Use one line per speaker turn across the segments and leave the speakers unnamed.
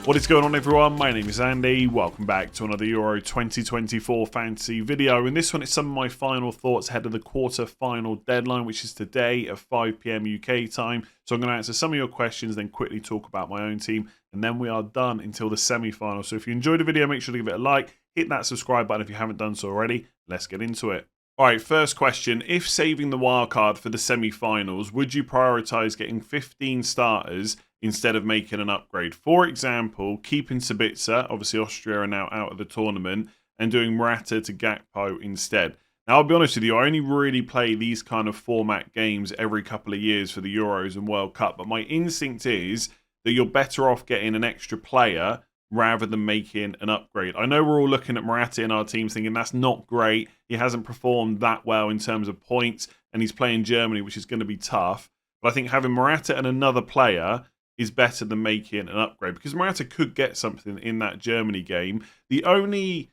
What is going on, everyone? My name is Andy. Welcome back to another Euro 2024 fantasy video. In this one, it's some of my final thoughts ahead of the quarter-final deadline, which is today at 5 PM UK time. So I'm going to answer some of your questions, then quickly talk about my own team, and then we are done until the semi-final. So if you enjoyed the video, make sure to give it a like, hit that subscribe button if you haven't done so already. Let's get into it. All right, first question. If saving the wildcard for the semi-finals, would you prioritise getting 15 starters instead of making an upgrade? For example, keeping Sabitzer, obviously Austria are now out of the tournament, and doing Morata to Gakpo instead. Now, I'll be honest with you, I only really play these kind of format games every couple of years for the Euros and World Cup, but my instinct is that you're better off getting an extra player rather than making an upgrade. I know we're all looking at Morata in our teams thinking that's not great. He hasn't performed that well in terms of points, and he's playing Germany, which is going to be tough. But I think having Morata and another player is better than making an upgrade, because Morata could get something in that Germany game. The only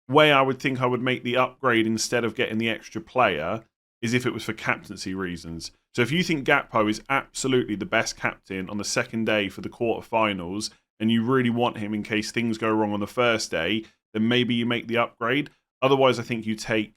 way I would think I would make the upgrade instead of getting the extra player is if it was for captaincy reasons. So if you think Gakpo is absolutely the best captain on the second day for the quarterfinals, and you really want him in case things go wrong on the first day, then maybe you make the upgrade. Otherwise, I think you take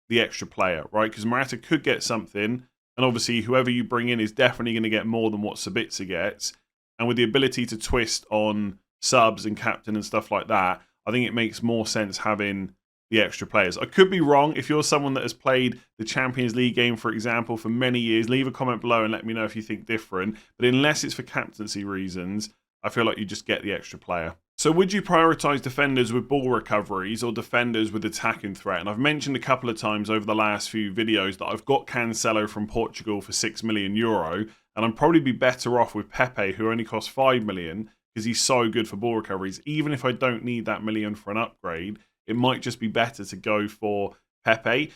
the extra player, right? Because Morata could get something, and obviously whoever you bring in is definitely going to get more than what Sabitzer gets. And with the ability to twist on subs and captain and stuff like that, I think it makes more sense having the extra players. I could be wrong. If you're someone that has played the Champions League game, for example, for many years, leave a comment below and let me know if you think different. But unless it's for captaincy reasons, I feel like you just get the extra player. So would you prioritise defenders with ball recoveries or defenders with attacking threat? And I've mentioned a couple of times over the last few videos that I've got Cancelo from Portugal for €6 million, and I'd probably be better off with Pepe, who only costs 5 million, because he's so good for ball recoveries. Even if I don't need that million for an upgrade, it might just be better to go for Pepe.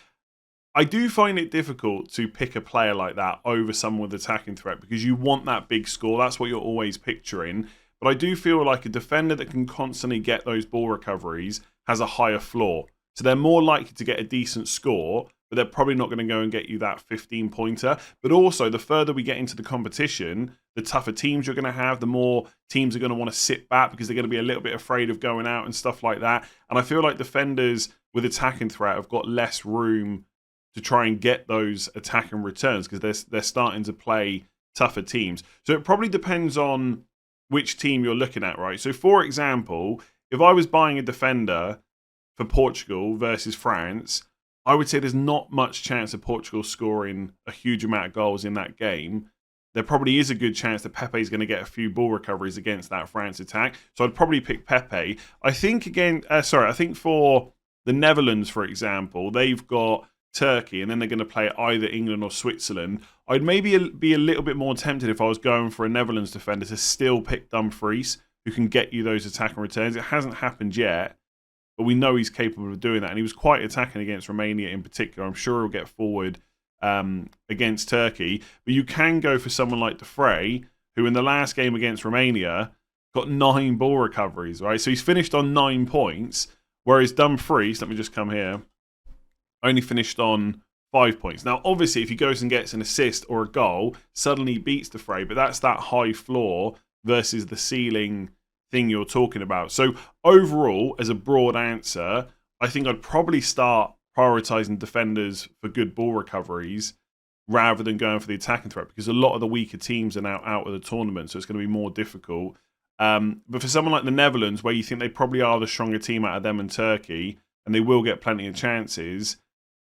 I do find it difficult to pick a player like that over someone with attacking threat, because you want that big score. That's what you're always picturing. But I do feel like a defender that can constantly get those ball recoveries has a higher floor. So they're more likely to get a decent score, but they're probably not going to go and get you that 15-pointer. But also, the further we get into the competition, the tougher teams you're going to have, the more teams are going to want to sit back because they're going to be a little bit afraid of going out and stuff like that. And I feel like defenders with attacking threat have got less room to try and get those attacking returns because they're starting to play tougher teams. So it probably depends on which team you're looking at, right? So for example, if I was buying a defender for Portugal versus France, I would say there's not much chance of Portugal scoring a huge amount of goals in that game. There probably is a good chance that Pepe is going to get a few ball recoveries against that France attack. So I'd probably pick Pepe. I think for the Netherlands, for example, they've got Turkey, and then they're going to play either England or Switzerland. I'd maybe be a little bit more tempted if I was going for a Netherlands defender to still pick Dumfries, who can get you those attacking returns. It hasn't happened yet, but we know he's capable of doing that, and he was quite attacking against Romania in particular. I'm sure he'll get forward against Turkey, but you can go for someone like De Vrij, who in the last game against Romania got 9 ball recoveries, right? So he's finished on 9 points, whereas Dumfries, let me just come here, only finished on 5 points. Now, obviously, if he goes and gets an assist or a goal, suddenly he beats De Vrij, but that's that high floor versus the ceiling thing you're talking about. So overall, as a broad answer, I think I'd probably start prioritising defenders for good ball recoveries rather than going for the attacking threat, because a lot of the weaker teams are now out of the tournament, so it's going to be more difficult. But for someone like the Netherlands, where you think they probably are the stronger team out of them and Turkey, and they will get plenty of chances,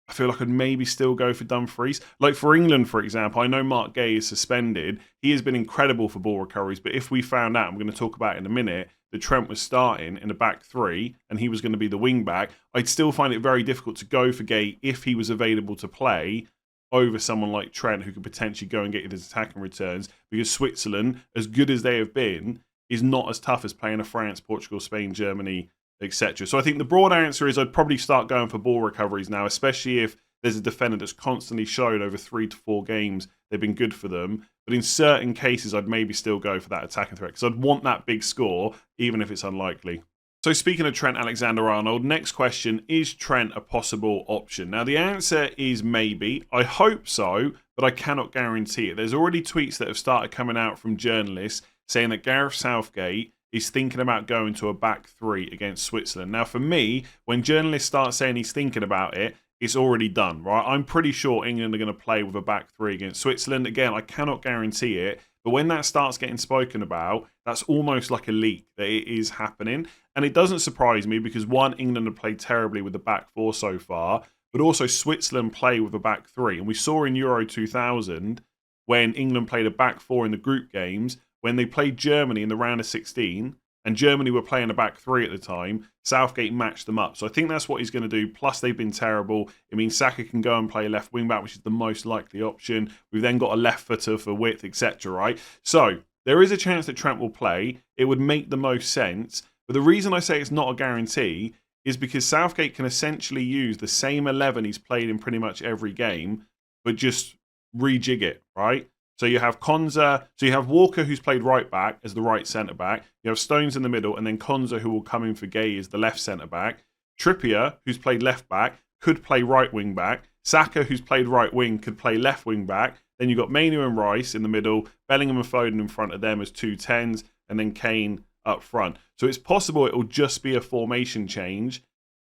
I feel like I'd maybe still go for Dumfries. Like for England, for example, I know Mark Gay is suspended. He has been incredible for ball recoveries, but if we found out, I'm going to talk about in a minute, that Trent was starting in the back three and he was going to be the wing back, I'd still find it very difficult to go for Gay if he was available to play over someone like Trent, who could potentially go and get you those attacking returns, because Switzerland, as good as they have been, is not as tough as playing a France, Portugal, Spain, Germany, etc. So I think the broad answer is I'd probably start going for ball recoveries now, especially if there's a defender that's constantly shown over 3 to 4 games they've been good for them. But in certain cases, I'd maybe still go for that attacking threat, because I'd want that big score, even if it's unlikely. So speaking of Trent Alexander-Arnold, next question, is Trent a possible option? Now the answer is maybe. I hope so, but I cannot guarantee it. There's already tweets that have started coming out from journalists saying that Gareth Southgate is thinking about going to a back three against Switzerland. Now, for me, when journalists start saying he's thinking about it, it's already done, right? I'm pretty sure England are going to play with a back three against Switzerland. Again, I cannot guarantee it, but when that starts getting spoken about, that's almost like a leak that it is happening. And it doesn't surprise me because, one, England have played terribly with the back four so far, but also Switzerland play with a back three. And we saw in Euro 2000, when England played a back four in the group games, when they played Germany in the round of 16, and Germany were playing a back three at the time, Southgate matched them up. So I think that's what he's going to do. Plus, they've been terrible. It means Saka can go and play left wing back, which is the most likely option. We've then got a left footer for width, etc. Right? So there is a chance that Trent will play. It would make the most sense. But the reason I say it's not a guarantee is because Southgate can essentially use the same 11 he's played in pretty much every game, but just rejig it, right? So you have Konza, so you have Walker, who's played right back as the right centre back. You have Stones in the middle, and then Konza, who will come in for Gay, as the left centre back. Trippier, who's played left back, could play right wing back. Saka, who's played right wing, could play left wing back. Then you've got Mainu and Rice in the middle, Bellingham and Foden in front of them as 2 10s, and then Kane up front. So it's possible it will just be a formation change,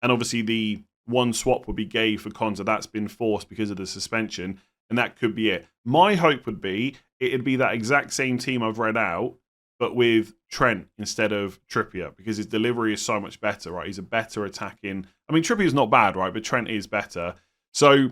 and obviously the one swap would be Gay for Konza. That's been forced because of the suspension. And that could be it. My hope would be it'd be that exact same team I've read out, but with Trent instead of Trippier, because his delivery is so much better, right? He's a better attacking. I mean, Trippier's not bad, right? But Trent is better. So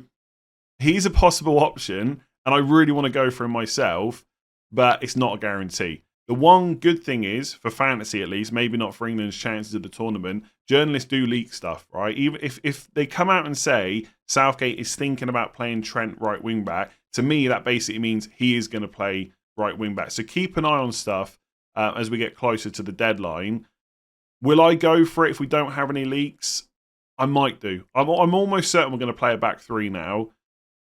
he's a possible option, and I really want to go for him myself, but it's not a guarantee. The one good thing is, for fantasy at least, maybe not for England's chances of the tournament, journalists do leak stuff, right? Even if they come out and say Southgate is thinking about playing Trent right wing back, to me that basically means he is going to play right wing back. So keep an eye on stuff as we get closer to the deadline. Will I go for it if we don't have any leaks? I might do. I'm almost certain we're going to play a back three now.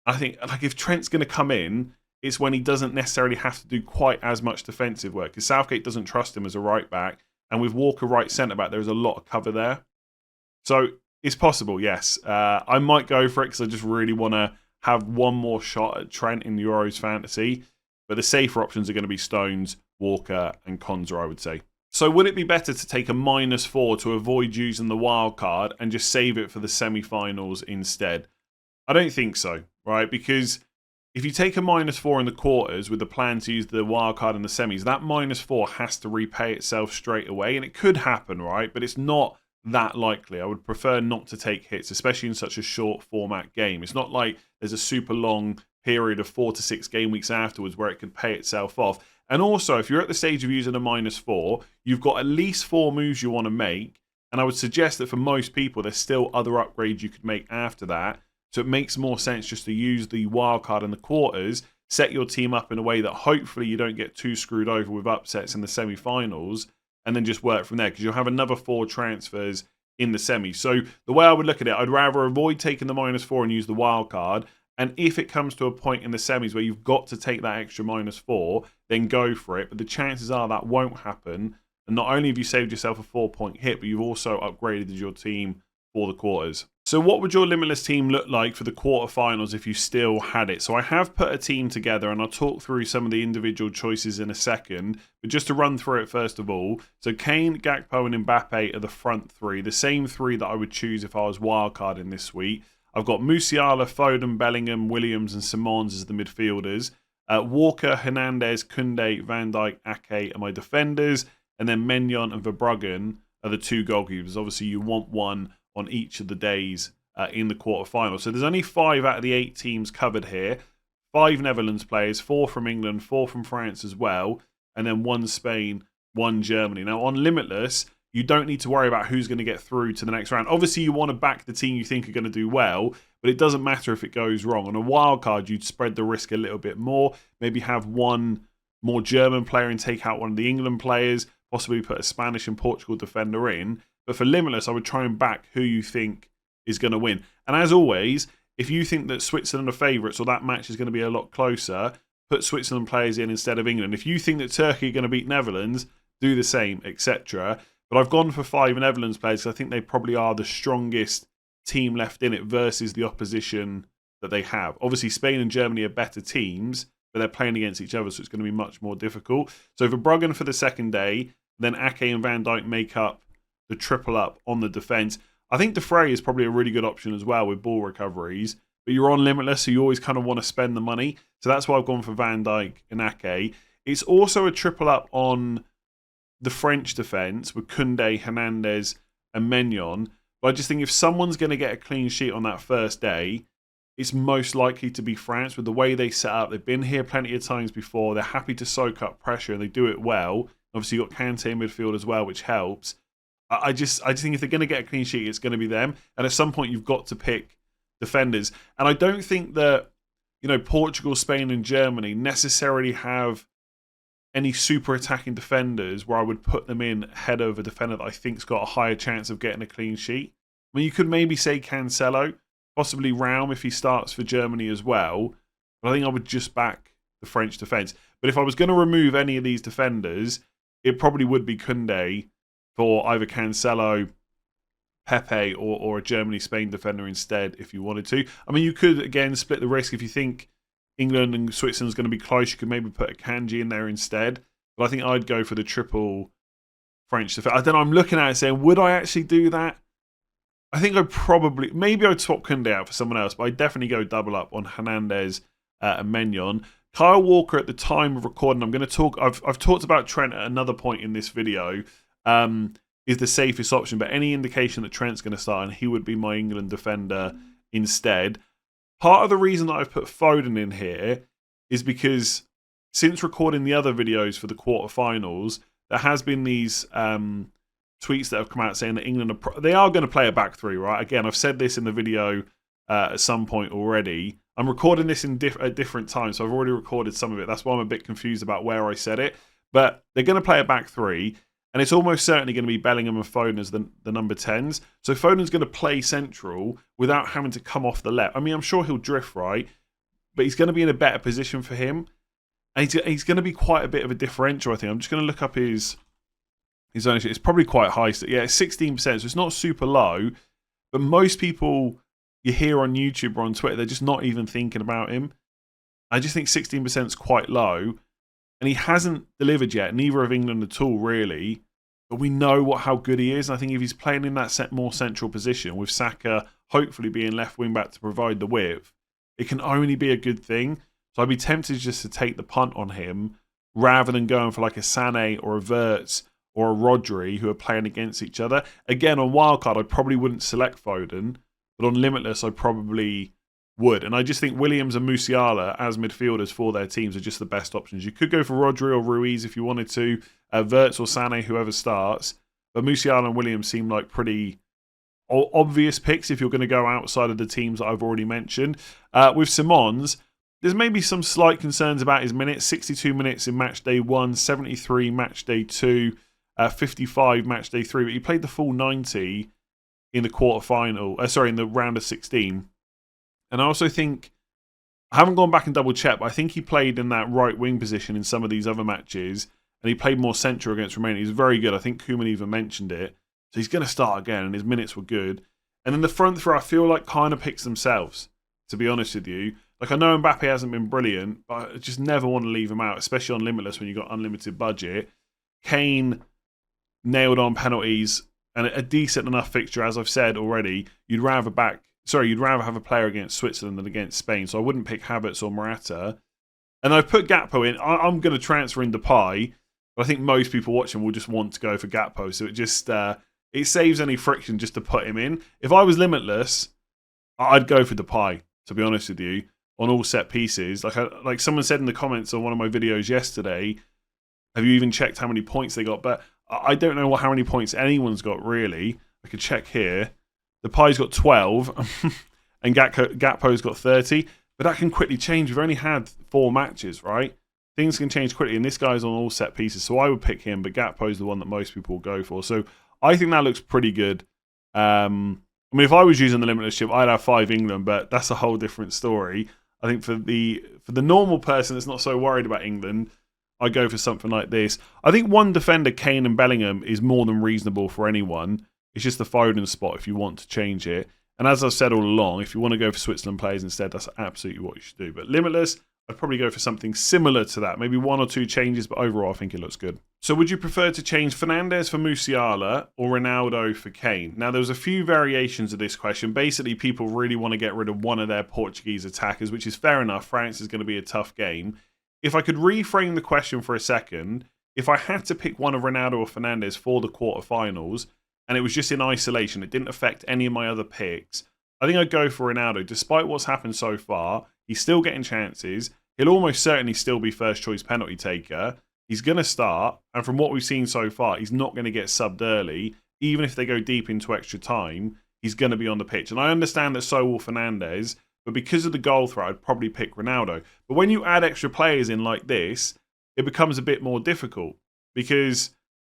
I think like if Trent's going to come in, it's when he doesn't necessarily have to do quite as much defensive work because Southgate doesn't trust him as a right back. And with Walker right centre back, there's a lot of cover there. So it's possible, yes. I might go for it because I just really want to have one more shot at Trent in Euros fantasy. But the safer options are going to be Stones, Walker, and Konza, I would say. So would it be better to take a -4 to avoid using the wild card and just save it for the semi-finals instead? I don't think so, right? Because if you take a -4 in the quarters with the plan to use the wild card in the semis, that -4 has to repay itself straight away. And it could happen, right? But it's not that likely. I would prefer not to take hits, especially in such a short format game. It's not like there's a super long period of 4 to 6 game weeks afterwards where it could pay itself off. And also, if you're at the stage of using a -4, you've got at least 4 moves you want to make. And I would suggest that for most people, there's still other upgrades you could make after that. So it makes more sense just to use the wildcard in the quarters, set your team up in a way that hopefully you don't get too screwed over with upsets in the semi-finals, and then just work from there because you'll have another 4 transfers in the semis. So the way I would look at it, I'd rather avoid taking the -4 and use the wildcard. And if it comes to a point in the semis where you've got to take that extra -4, then go for it. But the chances are that won't happen. And not only have you saved yourself a 4-point hit, but you've also upgraded your team for the quarters. So what would your Limitless team look like for the quarterfinals if you still had it? So I have put a team together and I'll talk through some of the individual choices in a second. But just to run through it first of all. So Kane, Gakpo and Mbappe are the front 3. The same 3 that I would choose if I was wildcarding this week. I've got Musiala, Foden, Bellingham, Williams and Simons as the midfielders. Walker, Fernandes, Koundé, Van Dijk, Ake are my defenders. And then Maignan and Verbruggen are the 2 goalkeepers. Obviously you want one on each of the days in the quarterfinal. So there's only 5 out of the 8 teams covered here. 5 Netherlands players, 4 from England, 4 from France as well, and then 1 Spain, 1 Germany. Now on Limitless, you don't need to worry about who's going to get through to the next round. Obviously, you want to back the team you think are going to do well, but it doesn't matter if it goes wrong. On a wild card, you'd spread the risk a little bit more. Maybe have one more German player and take out one of the England players, possibly put a Spanish and Portugal defender in. But for Limitless, I would try and back who you think is going to win. And as always, if you think that Switzerland are favourites or that match is going to be a lot closer, put Switzerland players in instead of England. If you think that Turkey are going to beat Netherlands, do the same, etc. But I've gone for 5 Netherlands players because I think they probably are the strongest team left in it versus the opposition that they have. Obviously, Spain and Germany are better teams, but they're playing against each other, so it's going to be much more difficult. So Verbruggen for the second day, Then Ake and Van Dijk make up the triple up on the defence. I think De Vrij is probably a really good option as well with ball recoveries. But you're on Limitless, so you always kind of want to spend the money. So that's why I've gone for Van Dijk and Ake. It's also a triple up on the French defence with Koundé, Fernandes and Maignan. But I just think if someone's going to get a clean sheet on that first day, it's most likely to be France with the way they set up. They've been here plenty of times before. They're happy to soak up pressure and they do it well. Obviously, you've got Kanté in midfield as well, which helps. I just think if they're going to get a clean sheet, it's going to be them. And at some point, you've got to pick defenders. And I don't think that, Portugal, Spain and Germany necessarily have any super attacking defenders where I would put them in ahead of a defender that I think's got a higher chance of getting a clean sheet. I mean, you could maybe say Cancelo, possibly Raum if he starts for Germany as well. But I think I would just back the French defence. But if I was going to remove any of these defenders, it probably would be Koundé for either Cancelo, Pepe, or a Germany-Spain defender instead if you wanted to. I mean, you could, again, split the risk. If you think England and Switzerland's going to be close, you could maybe put a Kanji in there instead. But I think I'd go for the triple French defense. I don't know, I'm looking at it saying, would I actually do that? I think maybe I'd swap Koundé out for someone else, but I'd definitely go double up on Fernandes and Maignan. Kyle Walker, at the time of recording, I've talked about Trent at another point in this video, is the safest option, but any indication that Trent's going to start, and he would be my England defender instead. Part of the reason that I've put Foden in here is because since recording the other videos for the quarterfinals, there has been these tweets that have come out saying that England they are going to play a back three, right? Again, I've said this in the video at some point already. I'm recording this at different times, so I've already recorded some of it. That's why I'm a bit confused about where I said it. But they're going to play a back three, and it's almost certainly going to be Bellingham and Foden as the number 10s. So Foden's going to play central without having to come off the left. I mean, I'm sure he'll drift right, but he's going to be in a better position for him. And he's going to be quite a bit of a differential, I think. I'm just going to look up his ownership. It's probably quite high. Yeah, it's 16%, so it's not super low. But most people you hear on YouTube or on Twitter, they're just not even thinking about him. I just think 16% is quite low. And he hasn't delivered yet, neither of England at all, really. But we know how good he is. And I think if he's playing in that more central position, with Saka hopefully being left wing back to provide the width, it can only be a good thing. So I'd be tempted just to take the punt on him rather than going for like a Sané or a Wirtz or a Rodri who are playing against each other. Again, on Wildcard, I probably wouldn't select Foden. But on Limitless, I probably would. And I just think Williams and Musiala as midfielders for their teams are just the best options. You could go for Rodri or Ruiz if you wanted to, Wirtz or Sané, whoever starts. But Musiala and Williams seem like pretty obvious picks if you're going to go outside of the teams that I've already mentioned. With Simons, there's maybe some slight concerns about his minutes. 62 minutes in match day 1, 73 match day 2, 55 match day 3. But he played the full 90 in the quarterfinal. In the round of 16. And I also think, I haven't gone back and double checked, but I think he played in that right wing position in some of these other matches, and he played more central against Romania. He's very good. I think Koeman even mentioned it. So he's going to start again, and his minutes were good. And then the front three, I feel like kind of picks themselves, to be honest with you. Like, I know Mbappe hasn't been brilliant, but I just never want to leave him out, especially on Limitless when you've got unlimited budget. Kane nailed on penalties, and a decent enough fixture, as I've said already. You'd rather have a player against Switzerland than against Spain. So I wouldn't pick Havertz or Morata. And I've put Gakpo in. I'm going to transfer in Depay, but I think most people watching will just want to go for Gakpo. So it just it saves any friction just to put him in. If I was Limitless, I'd go for Depay, to be honest with you, on all set pieces. Like someone said in the comments on one of my videos yesterday, have you even checked how many points they got? But I don't know how many points anyone's got, really. I could check here. Depay's got 12 and Gakpo's got 30. But that can quickly change. We've only had 4 matches, right? Things can change quickly, and this guy's on all set pieces. So I would pick him, but Gakpo's the one that most people will go for. So I think that looks pretty good. I mean, if I was using the Limitless chip, I'd have 5 England, but that's a whole different story. I think for the normal person that's not so worried about England, I'd go for something like this. I think one defender, Kane and Bellingham, is more than reasonable for anyone. It's just the Foden spot if you want to change it. And as I've said all along, if you want to go for Switzerland players instead, that's absolutely what you should do. But Limitless, I'd probably go for something similar to that. Maybe 1 or 2 changes, but overall I think it looks good. So would you prefer to change Fernandes for Musiala or Ronaldo for Kane? Now, there was a few variations of this question. Basically, people really want to get rid of one of their Portuguese attackers, which is fair enough. France is going to be a tough game. If I could reframe the question for a second, if I had to pick one of Ronaldo or Fernandes for the quarterfinals, and it was just in isolation, it didn't affect any of my other picks, I think I'd go for Ronaldo. Despite what's happened so far, he's still getting chances. He'll almost certainly still be first choice penalty taker. He's going to start, and from what we've seen so far, he's not going to get subbed early. Even if they go deep into extra time, he's going to be on the pitch. And I understand that so will Fernandes, but because of the goal threat, I'd probably pick Ronaldo. But when you add extra players in like this, it becomes a bit more difficult because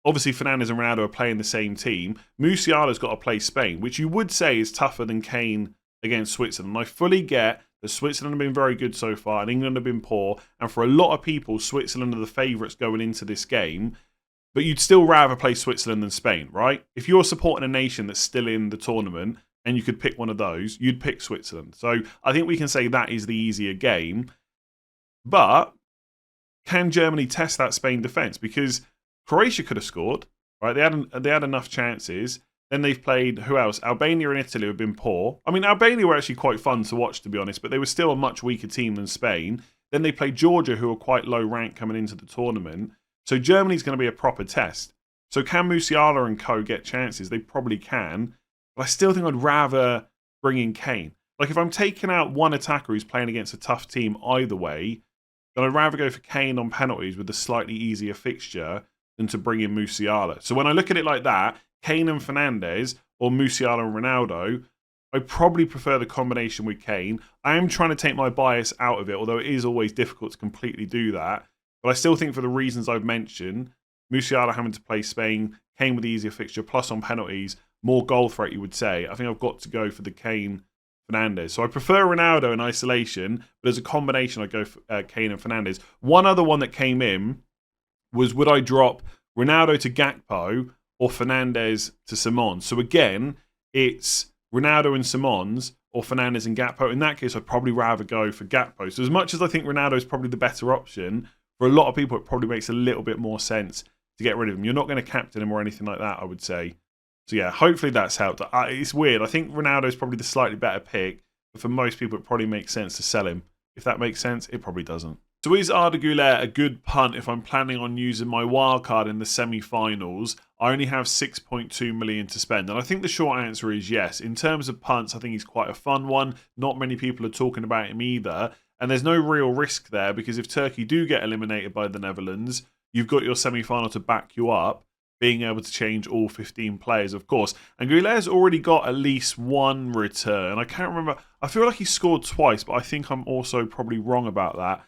obviously Fernandes and Ronaldo are playing the same team. Musiala's got to play Spain, which you would say is tougher than Kane against Switzerland. And I fully get that Switzerland have been very good so far and England have been poor. And for a lot of people, Switzerland are the favourites going into this game. But you'd still rather play Switzerland than Spain, right? If you're supporting a nation that's still in the tournament and you could pick one of those, you'd pick Switzerland. So I think we can say that is the easier game. But can Germany test that Spain defence? Because Croatia could have scored, right? They had enough chances. Then they've played, who else? Albania and Italy have been poor. I mean, Albania were actually quite fun to watch, to be honest, but they were still a much weaker team than Spain. Then they played Georgia, who are quite low rank coming into the tournament. So Germany's going to be a proper test. So can Musiala and co get chances? They probably can. But I still think I'd rather bring in Kane. Like, if I'm taking out one attacker who's playing against a tough team either way, then I'd rather go for Kane on penalties with a slightly easier fixture than to bring in Musiala. So when I look at it like that, Kane and Fernandes or Musiala and Ronaldo, I probably prefer the combination with Kane. I am trying to take my bias out of it, although it is always difficult to completely do that. But I still think for the reasons I've mentioned, Musiala having to play Spain, Kane with the easier fixture, plus on penalties, more goal threat, you would say. I think I've got to go for the Kane Fernandes. So I prefer Ronaldo in isolation, but as a combination, I go for Kane and Fernandes. One other one that came in was, would I drop Ronaldo to Gakpo or Fernandes to Simons? So again, it's Ronaldo and Simons or Fernandes and Gakpo. In that case, I'd probably rather go for Gakpo. So as much as I think Ronaldo is probably the better option, for a lot of people, it probably makes a little bit more sense to get rid of him. You're not going to captain him or anything like that, I would say. So yeah, hopefully that's helped. It's weird. I think Ronaldo is probably the slightly better pick, but for most people, it probably makes sense to sell him. If that makes sense, it probably doesn't. So is Arda Güler a good punt if I'm planning on using my wildcard in the semi-finals? I only have 6.2 million to spend. And I think the short answer is yes. In terms of punts, I think he's quite a fun one. Not many people are talking about him either. And there's no real risk there because if Turkey do get eliminated by the Netherlands, you've got your semi-final to back you up, being able to change all 15 players, of course. And Güler's already got at least one return. I can't remember. I feel like he scored twice, but I think I'm also probably wrong about that.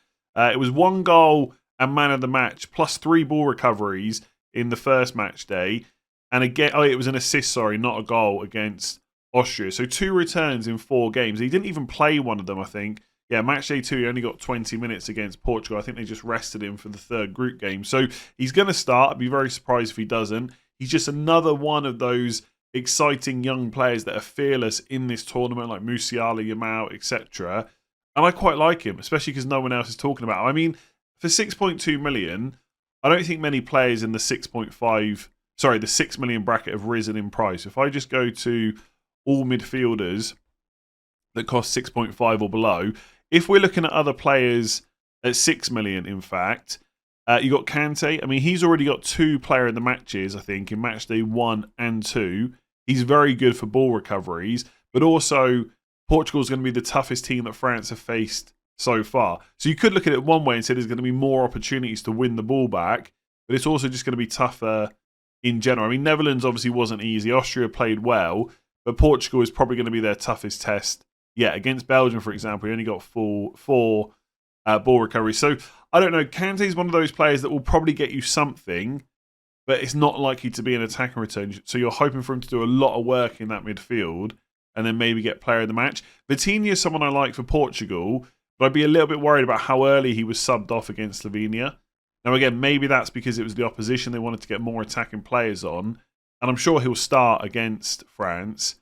It was 1 goal and man of the match, plus 3 ball recoveries in the first match day. And again, it was an assist, sorry, not a goal against Austria. So 2 returns in 4 games. He didn't even play one of them, I think. Yeah, match day 2, he only got 20 minutes against Portugal. I think they just rested him for the 3rd group game. So he's going to start. I'd be very surprised if he doesn't. He's just another one of those exciting young players that are fearless in this tournament, like Musiala, Jamal, etc. And I quite like him, especially because no one else is talking about him. I mean, for 6.2 million, I don't think many players in the 6 million bracket have risen in price. If I just go to all midfielders that cost 6.5 or below, if we're looking at other players at 6 million, in fact, you got Kante. I mean, he's already got 2 player in the matches, I think, in match day 1 and 2. He's very good for ball recoveries, but also Portugal's going to be the toughest team that France have faced so far. So you could look at it one way and say there's going to be more opportunities to win the ball back, but it's also just going to be tougher in general. I mean, Netherlands obviously wasn't easy. Austria played well, but Portugal is probably going to be their toughest test. Yeah, against Belgium, for example, he only got 4 ball recoveries. So, I don't know. Kante is one of those players that will probably get you something, but it's not likely to be an attacking return. So, you're hoping for him to do a lot of work in that midfield and then maybe get player of the match. Vitinha is someone I like for Portugal, but I'd be a little bit worried about how early he was subbed off against Slovenia. Now, again, maybe that's because it was the opposition. They wanted to get more attacking players on, and I'm sure he'll start against France.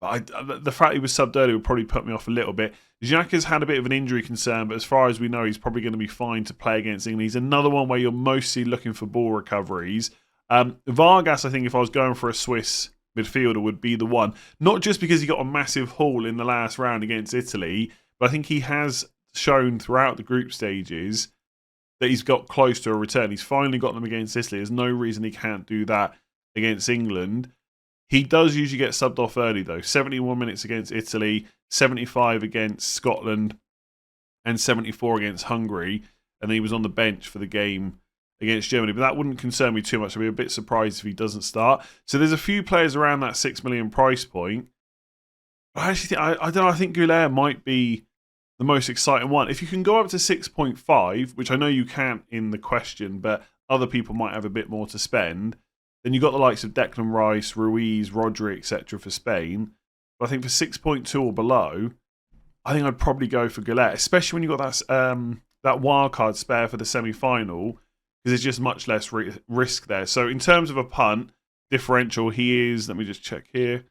The fact he was subbed early would probably put me off a little bit. Xhaka's had a bit of an injury concern, but as far as we know, he's probably going to be fine to play against England. He's another one where you're mostly looking for ball recoveries. Vargas, I think if I was going for a Swiss midfielder, would be the one. Not just because he got a massive haul in the last round against Italy, but I think he has shown throughout the group stages that he's got close to a return. He's finally got them against Italy. There's no reason he can't do that against England. He does usually get subbed off early, though. 71 minutes against Italy, 75 against Scotland, and 74 against Hungary. And then he was on the bench for the game against Germany. But that wouldn't concern me too much. I'd be a bit surprised if he doesn't start. So there's a few players around that 6 million price point. But I actually think, I don't know, I think Güler might be the most exciting one. If you can go up to 6.5, which I know you can't in the question, but other people might have a bit more to spend, then you've got the likes of Declan Rice, Ruiz, Rodri, etc. for Spain. But I think for 6.2 or below, I think I'd probably go for Güler, especially when you've got that wildcard spare for the semi-final, because there's just much less risk there. So in terms of a punt differential, he is, let me just check here,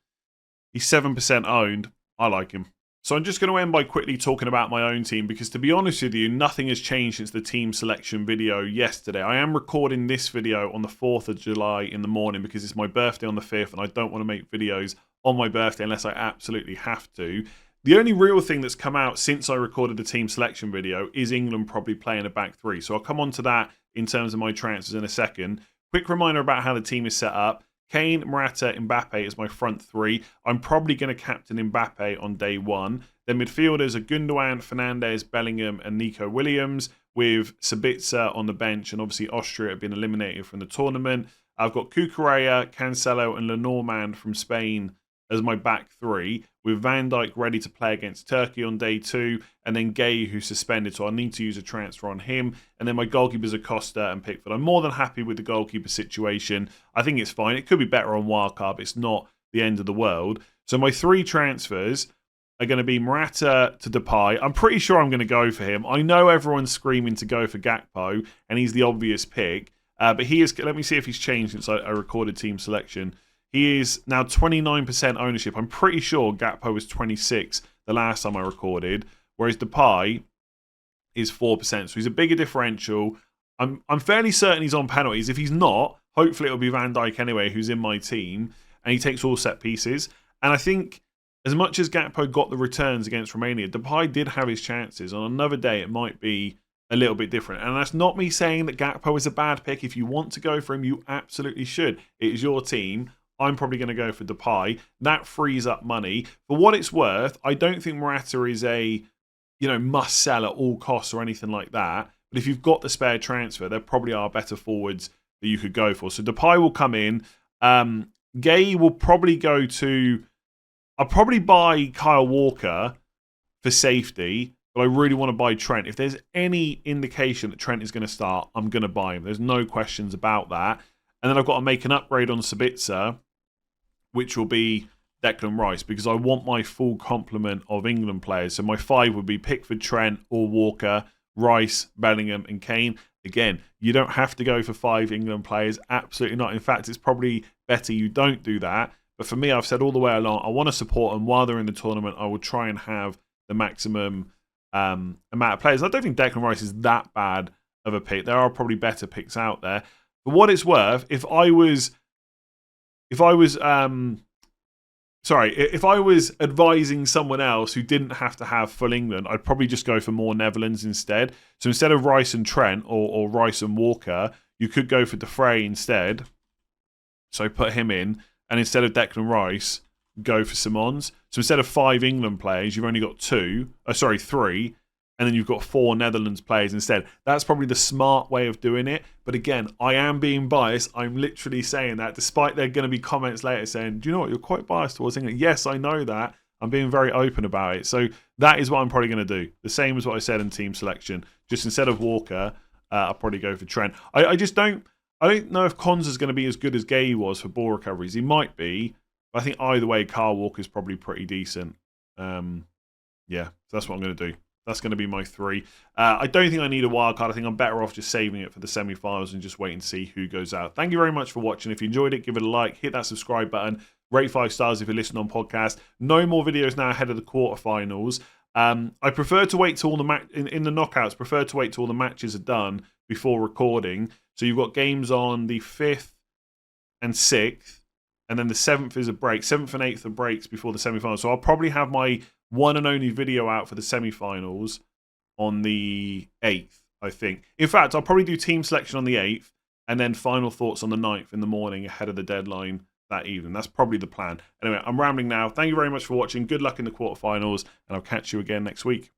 he's 7% owned. I like him. So I'm just going to end by quickly talking about my own team because, to be honest with you, nothing has changed since the team selection video yesterday. I am recording this video on the 4th of July in the morning because it's my birthday on the 5th and I don't want to make videos on my birthday unless I absolutely have to. The only real thing that's come out since I recorded the team selection video is England probably playing a back three. So I'll come on to that in terms of my transfers in a second. Quick reminder about how the team is set up. Kane, Morata, Mbappe is my front three. I'm probably going to captain Mbappe on day one. Then midfielders are Gundogan, Fernandes, Bellingham and Nico Williams, with Sabitzer on the bench, and obviously Austria have been eliminated from the tournament. I've got Cucurella, Cancelo and Lenormand from Spain as my back three, with Van Dijk ready to play against Turkey on day two, and then Gay, who's suspended, so I need to use a transfer on him. And then my goalkeepers are Costa and Pickford. I'm more than happy with the goalkeeper situation. I think it's fine. It could be better on Wildcard, but it's not the end of the world. So my three transfers are going to be Morata to Depay. I'm pretty sure I'm going to go for him. I know everyone's screaming to go for Gakpo, and he's the obvious pick. But he is, let me see if he's changed since I recorded team selection. He is now 29% ownership. I'm pretty sure Gakpo was 26 the last time I recorded, whereas Depay is 4%. So he's a bigger differential. I'm fairly certain he's on penalties. If he's not, hopefully it'll be Van Dijk anyway, who's in my team, and he takes all set pieces. And I think as much as Gakpo got the returns against Romania, Depay did have his chances. On another day, it might be a little bit different. And that's not me saying that Gakpo is a bad pick. If you want to go for him, you absolutely should. It is your team. I'm probably going to go for Depay. That frees up money. For what it's worth, I don't think Morata is a must sell at all costs or anything like that. But if you've got the spare transfer, there probably are better forwards that you could go for. So Depay will come in. Gay will probably go to... I'll probably buy Kyle Walker for safety, but I really want to buy Trent. If there's any indication that Trent is going to start, I'm going to buy him. There's no questions about that. And then I've got to make an upgrade on Sabitzer, which will be Declan Rice, because I want my full complement of England players. So my five would be Pickford, Trent, or Walker, Rice, Bellingham, and Kane. Again, you don't have to go for 5 England players. Absolutely not. In fact, it's probably better you don't do that. But for me, I've said all the way along, I want to support them while they're in the tournament. I will try and have the maximum amount of players. I don't think Declan Rice is that bad of a pick. There are probably better picks out there. For what it's worth, if I was advising someone else who didn't have to have full England, I'd probably just go for more Netherlands instead. So instead of Rice and Trent or Rice and Walker, you could go for De Vrij instead. So put him in. And instead of Declan Rice, go for Simons. So instead of 5 England players, you've only got 3. And then you've got 4 Netherlands players instead. That's probably the smart way of doing it. But again, I am being biased. I'm literally saying that, despite there going to be comments later saying, do you know what, you're quite biased towards England. Yes, I know that. I'm being very open about it. So that is what I'm probably going to do. The same as what I said in team selection. Just instead of Walker, I'll probably go for Trent. I don't know if Konsa's going to be as good as Gay was for ball recoveries. He might be. But I think either way, Kyle Walker's probably pretty decent. So that's what I'm going to do. That's going to be my 3. I don't think I need a wildcard. I think I'm better off just saving it for the semi-finals and just waiting to see who goes out. Thank you very much for watching. If you enjoyed it, give it a like, hit that subscribe button. Rate 5 stars if you're listening on podcast. No more videos now ahead of the quarterfinals. I prefer to wait till all the in the knockouts. Prefer to wait till all the matches are done before recording. So you've got games on the 5th and 6th, and then the 7th is a break. 7th and 8th are breaks before the semi-finals. So I'll probably have my one and only video out for the semi-finals on the 8th, I think. In fact, I'll probably do team selection on the 8th, and then final thoughts on the 9th in the morning ahead of the deadline that evening. That's probably the plan. Anyway, I'm rambling now. Thank you very much for watching. Good luck in the quarterfinals, and I'll catch you again next week.